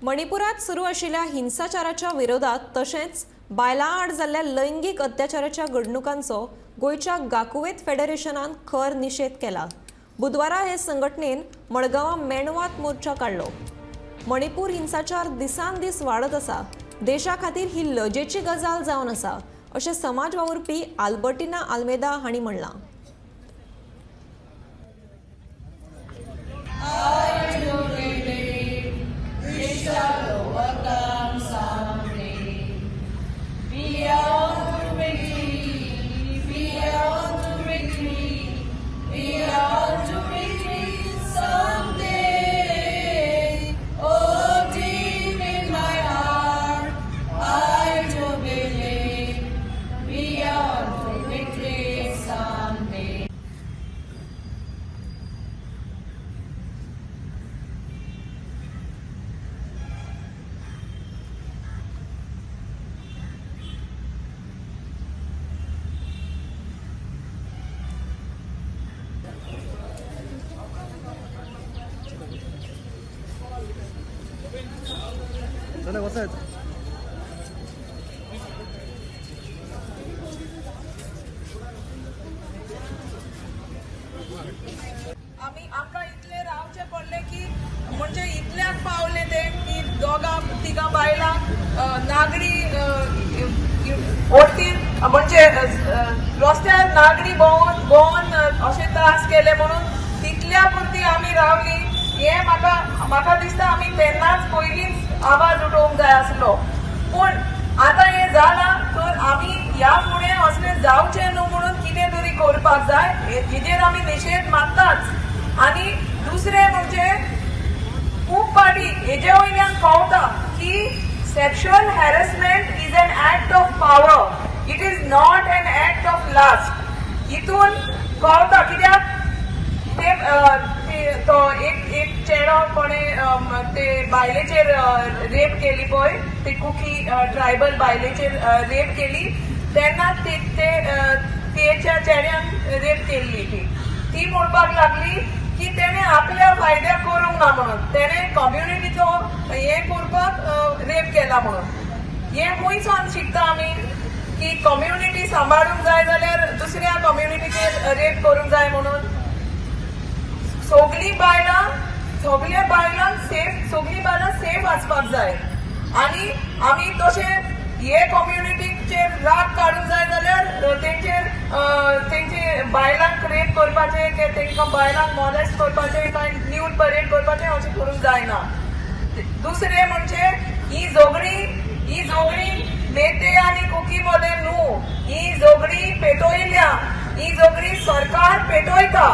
मणिपुरात सुरू आशिल्ल्या हिंसाचाराच्या विरोधात तशेंच बायलां आड जाल्ल्या लैंगिक अत्याचाराच्या घडणुकांचो गोयच्या गाकुवेत फेडरेशनान खर निषेध केला। बुधवारा हे संघटनेन मडगांवां मेणवात मोर्चा काढलो। मणिपूर हिंसाचार दिसान दीस वाडत आसा, देशा खातीर ही लजेची गजाल जावन आसा अशें समाज वावुरपी आल्बर्टिना आल्मेदा हांणी म्हणलां। आमकां इतले रावचे पडले की म्हणजे इतल्याक पावले ते की दोगा तिगा बायलां नागडी ओडतीन म्हणजे रस्त्यार नागडी भोंवन अशे त्रास केले म्हणून तितल्या पुरती आमी रावली। हे म्हाका दिसता आमी तेन्नाच पयलींच आवाज उठोवंक जाय आसलो, पूण आतां हे जालां तर आमी ह्या फुडें असलें जावचें न्हू म्हणून कितें तरी करपाक जाय, हेजेर आमी निशेध मारताच। आनी दुसरें म्हणजे खूब फाटी हेजे वयल्यान कळटा की sexual harassment is an act of power, it is not an act of last. हितून कळटा कित्याक तो एक चेडो कोणे ते बायलेचेर रेप केली पळय, ते कुकी ट्रायबल बायलेचेर रेप केली तेन्ना तेच्या चेड्यान रेप केल्ली ती म्हणपाक लागली की तेणे आपल्या फायद्याक करूंक ना म्हणून, तेणे कम्युनिटीचो हे करपाक रेप केला म्हणून। हे खंयसान शिकता आमी की कम्युनिटी सांबाळूंक जाय जाल्यार दुसऱ्या कम्युनिटीचेर रेप करूंक जाय म्हणून। सगळ्या बायलांक सेफ आसपाक जाय आनी आमी तशे हे कम्युनिटीचेर राग काडूंक जाय जाल्यार तेंचे बायलांक रेप करपाचे की तेंकां बायलांक मॉलेस्ट करपाचे काय न्यूड परेड करपाचे अशें करूंक जायना। दुसरें म्हणजे ही झगडी मेते आनी कुकी मदें न्हू, ही झगडी पेटयल्या, ही झगडी सरकार पेटयता।